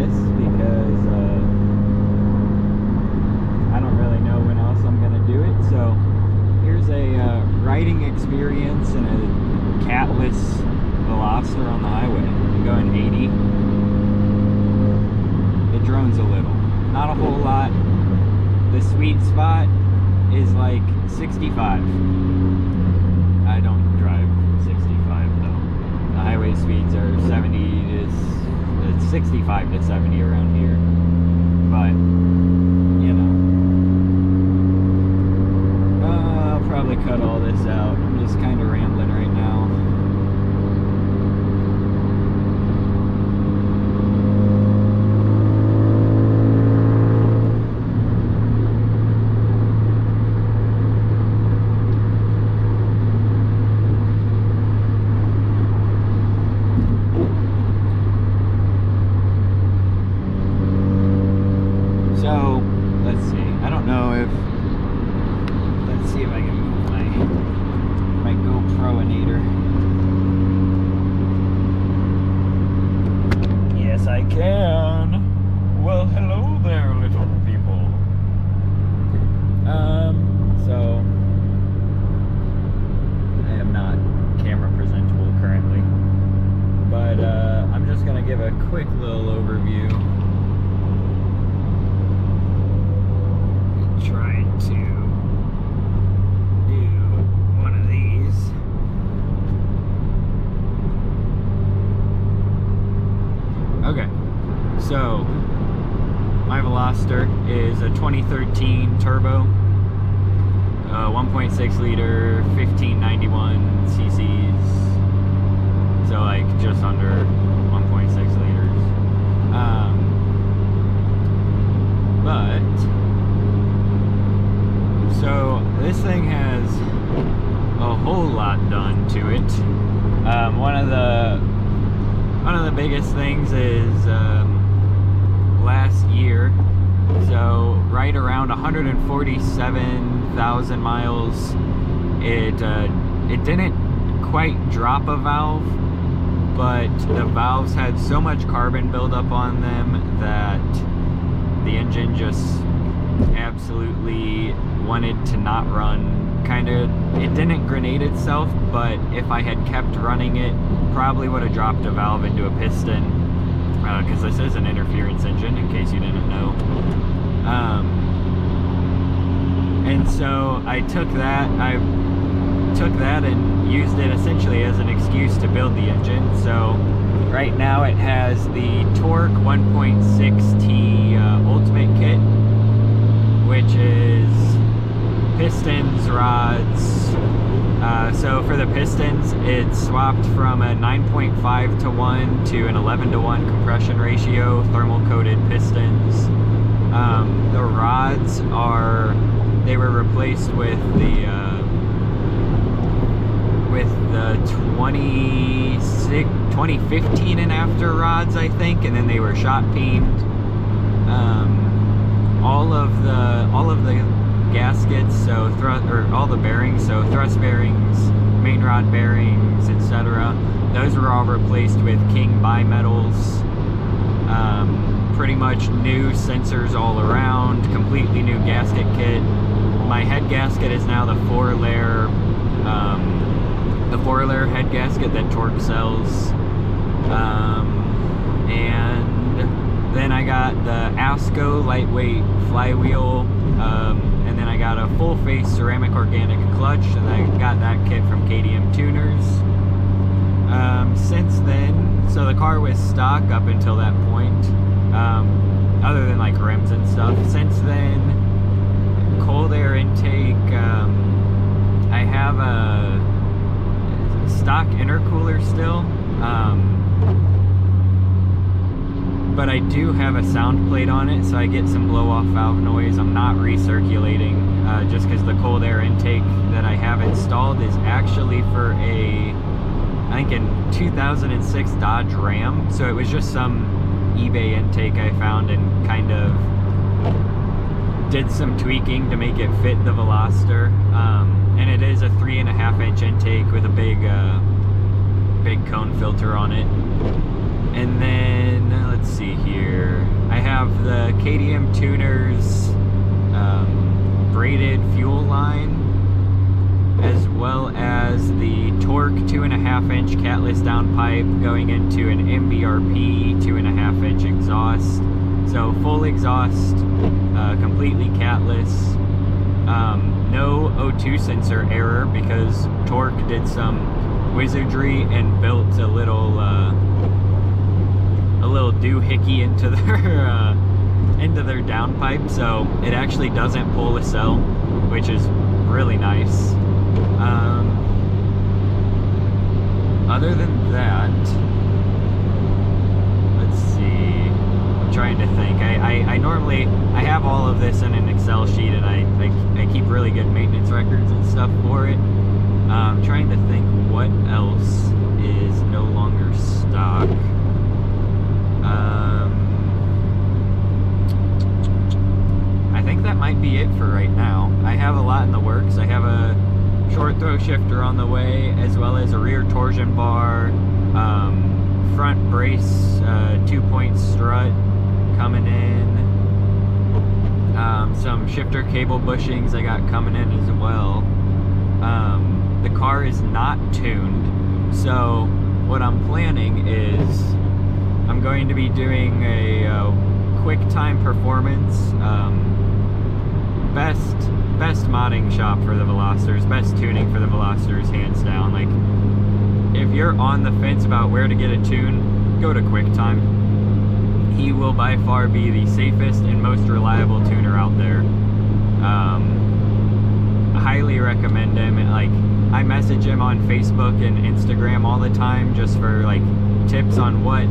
this because I don't really know when else I'm going to do it. So here's a riding experience in a catless Veloster on the highway. I'm going 80. It drones a little, not a whole lot. The sweet spot is like 65. I don't drive 65 though. The highway speeds are 70 to 65 to 70 around here. But you know, I'll probably cut all this out. I'm just kind of rambling right now. So, let's see. I don't know if... Let's see if I can move my GoPro-inator. Yes, I can. Well, hello there, little people. So... I am not camera presentable currently. But, I'm just gonna give a quick little overview. Trying to do one of these. Okay, so my Veloster is a 2013 turbo, 1.6 liter, 1591 cc's, so like just under 1.6 liters. But so this thing has a whole lot done to it. One of the biggest things is last year, so right around 147,000 miles, it didn't quite drop a valve, but the valves had so much carbon buildup on them that the engine just absolutely wanted to not run. It didn't grenade itself, but if I had kept running it, probably would have dropped a valve into a piston, because this is an interference engine, in case you didn't know. And so I took that and used it essentially as an excuse to build the engine. So right now it has the Tork 1.6T Ultimate Kit, which is pistons, rods. So for the pistons, it swapped from a 9.5 to 1 to an 11 to 1 compression ratio, thermal coated pistons. The rods they were replaced with the 2015 and after rods, I think, and then they were shot peened. All of the gaskets, so all the bearings, so thrust bearings, main rod bearings, etc. Those were all replaced with King bimetals. Pretty much new sensors all around, completely new gasket kit. My head gasket is now the four-layer head gasket that Tork sells. And then I got the aasco lightweight flywheel, and then I got a full face ceramic organic clutch, and I got that kit from KDM Tuners. Since then, so the car was stock up until that point, other than like rims and stuff. Since then, cold air intake, I have a stock intercooler still, but I do have a sound plate on it, so I get some blow-off valve noise. I'm not recirculating, just because the cold air intake that I have installed is actually for I think a 2006 Dodge Ram, so it was just some eBay intake I found and kind of did some tweaking to make it fit the Veloster. And it is a 3.5-inch intake with a big cone filter on it. And then let's see here. have the KTM Tuners braided fuel line, as well as the Tork 2.5-inch catless downpipe going into an mbrp 2.5-inch exhaust. So full exhaust, completely catless. No O2 sensor error because Tork did some wizardry and built a little doohickey into their downpipe, so it actually doesn't pull a cell, which is really nice. Other than that, let's see. I'm trying to think. I have all of this in an Excel sheet, and I keep really good maintenance records and stuff for it. I'm trying to think what else is no longer stock. I think that might be it for right now. I have a lot in the works. I have a short throw shifter on the way, as well as a rear torsion bar, front brace, 2-point strut coming in, some shifter cable bushings I got coming in as well. The car is not tuned, so what I'm planning is I'm going to be doing a quick time performance, best modding shop for the Velosters, best tuning for the Velosters, hands down. Like, if you're on the fence about where to get a tune, go to QuickTime. He will by far be the safest and most reliable tuner out there. I highly recommend him. And, like, I message him on Facebook and Instagram all the time just for like tips on what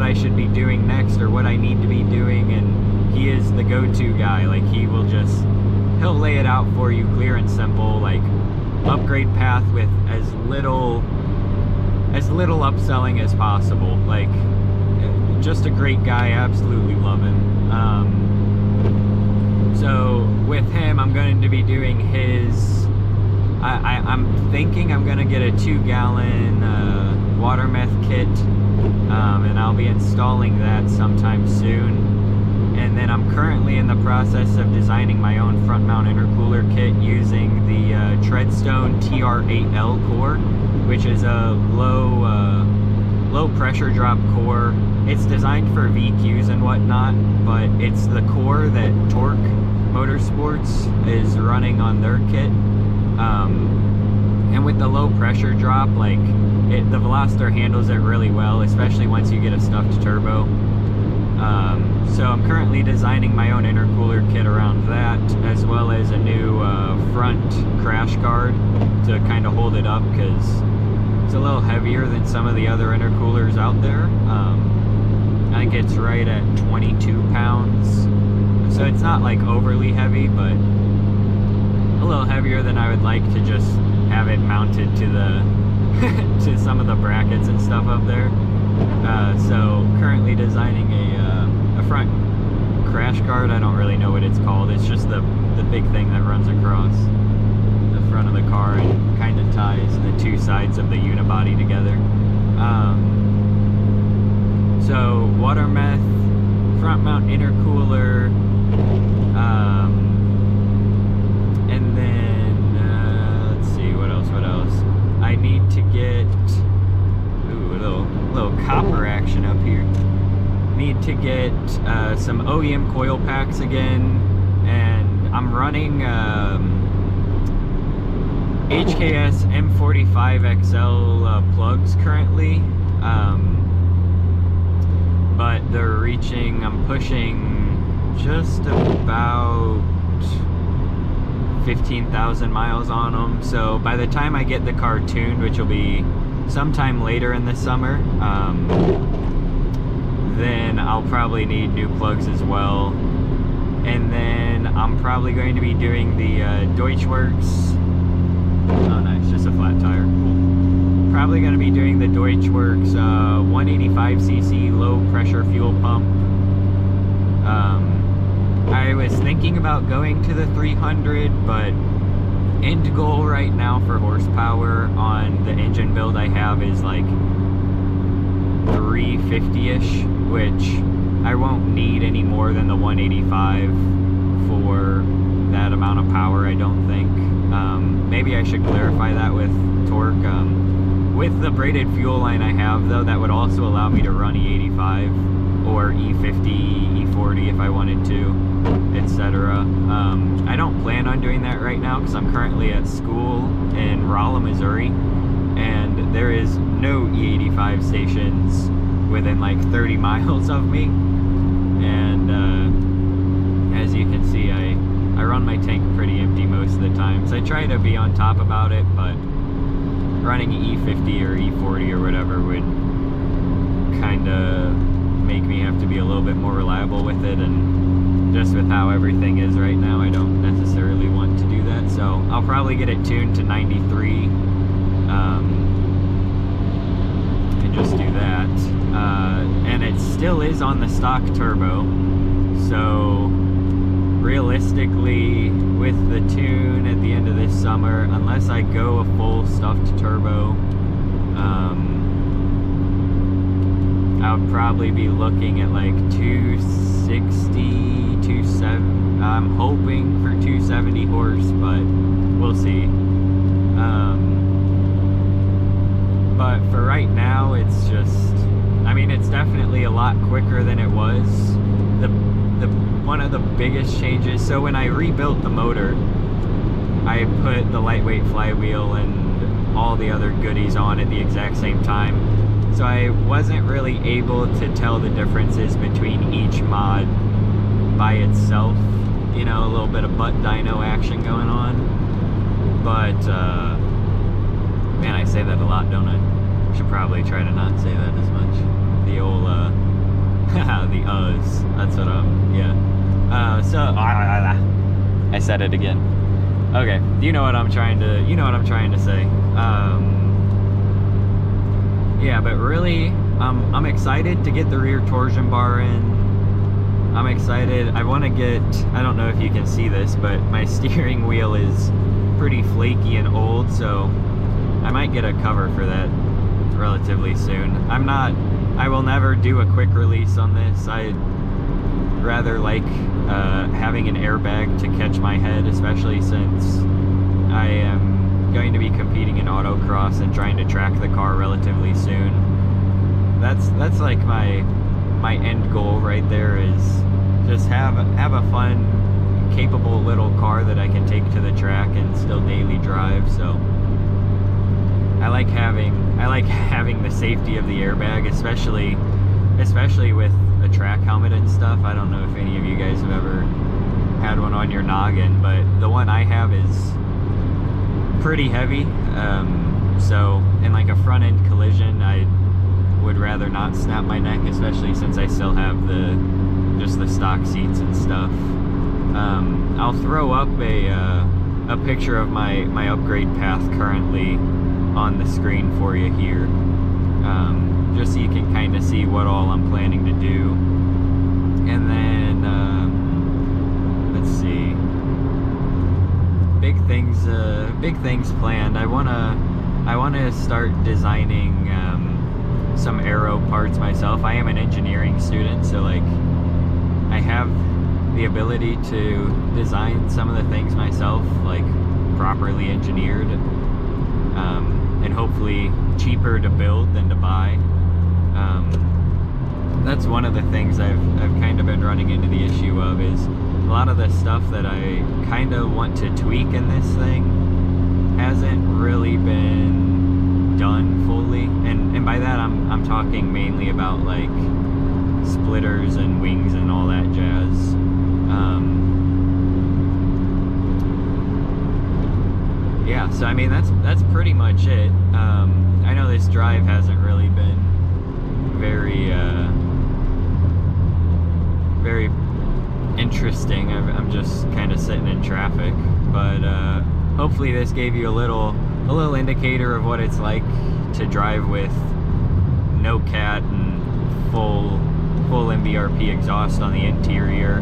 I should be doing next or what I need to be doing, and he is the go-to guy. Like, he'll lay it out for you clear and simple, like upgrade path with as little upselling as possible. Like, just a great guy, absolutely love him. So with him, I'm going to be doing his, I'm thinking I'm going to get a 2-gallon water meth kit, and I'll be installing that sometime soon. And then I'm currently in the process of designing my own front mount intercooler kit using the Treadstone TR8L core, which is a low pressure drop core. It's designed for VQs and whatnot, but it's the core that Tork Motorsports is running on their kit. And with the low pressure drop, like, the Veloster handles it really well, especially once you get a stuffed turbo. So I'm currently designing my own intercooler kit around that, as well as a new front crash guard to kind of hold it up, because it's a little heavier than some of the other intercoolers out there. I think it's right at 22 pounds. So it's not like overly heavy, but a little heavier than I would like to just have it mounted to the to some of the brackets and stuff up there. So currently designing a front crash guard. I don't really know what it's called. It's just the big thing that runs across the front of the car and kind of ties the two sides of the unibody together. So water meth, front mount intercooler, and then let's see, what else? I need to get a little copper action up here. Need to get some OEM coil packs again, and I'm running HKS M45XL plugs currently, but they're reaching, I'm pushing just about 15,000 miles on them. So by the time I get the car tuned, which will be sometime later in the summer, then I'll probably need new plugs as well. And then I'm probably going to be doing the Deutschwerks. Oh nice, just a flat tire, cool. Probably going to be doing the Deutschwerks 185cc low pressure fuel pump. I was thinking about going to the 300, but end goal right now for horsepower on the engine build I have is like 350-ish, which I won't need any more than the 185 for that amount of power, I don't think. Maybe I should clarify that with Tork. With the braided fuel line I have, though, that would also allow me to run E85 or E50, E40 if I wanted to, etc. I don't plan on doing that right now because I'm currently at school in Rolla, Missouri, and there is no E85 stations within like 30 miles of me. And as you can see, I run my tank pretty empty most of the times. I try to be on top about it, but running E50 or E40 or whatever would kind of make me have to be a little bit more reliable with it, and just with how everything is right now, I don't necessarily want to do that. So I'll probably get it tuned to 93 and just do that. And it still is on the stock turbo, so realistically, with the tune at the end of this summer, unless I go a full stuffed turbo, I would probably be looking at like 260, 270. I'm hoping for 270 horse, but we'll see. But for right now, it's just, I mean, it's definitely a lot quicker than it was. One of the biggest changes, so when I rebuilt the motor, I put the lightweight flywheel and all the other goodies on at the exact same time. So I wasn't really able to tell the differences between each mod by itself. You know, a little bit of butt dyno action going on. But, man, I say that a lot, don't I? Should probably try to not say that as much. The old, the uhs. That's what yeah. I said it again. Okay, you know what I'm trying to say. Yeah, but really, I'm excited to get the rear torsion bar in. I'm excited. I want to get, I don't know if you can see this, but my steering wheel is pretty flaky and old, so I might get a cover for that relatively soon. I will never do a quick release on this. I'd rather like having an airbag to catch my head, especially since I am going to be competing in autocross and trying to track the car relatively soon. That's like my end goal right there, is just have a fun, capable little car that I can take to the track and still daily drive. So I like having the safety of the airbag, especially with a track helmet and stuff. I don't know if any of you guys have ever had one on your noggin, but the one I have is pretty heavy. So in like a front end collision, I would rather not snap my neck, especially since I still have just the stock seats and stuff. I'll throw up a picture of my upgrade path currently on the screen for you here, just so you can kind of see what all I'm planning to do. And then let's see, big things planned. I wanna start designing some aero parts myself. I am an engineering student, so like I have the ability to design some of the things myself, like properly engineered, and hopefully cheaper to build than to buy. That's one of the things I've kind of been running into the issue of, is a lot of the stuff that I kind of want to tweak in this thing hasn't really been done fully, and by that I'm talking mainly about like splitters and wings and all that jazz. Yeah, so I mean that's pretty much it. I know this drive hasn't really been very interesting. I'm just kind of sitting in traffic, but hopefully this gave you a little indicator of what it's like to drive with no cat and full mbrp exhaust on the interior.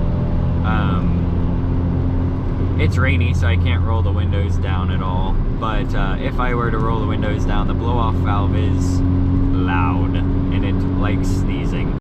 It's rainy, so I can't roll the windows down at all, but if I were to roll the windows down, the blow-off valve is loud and it likes sneezing.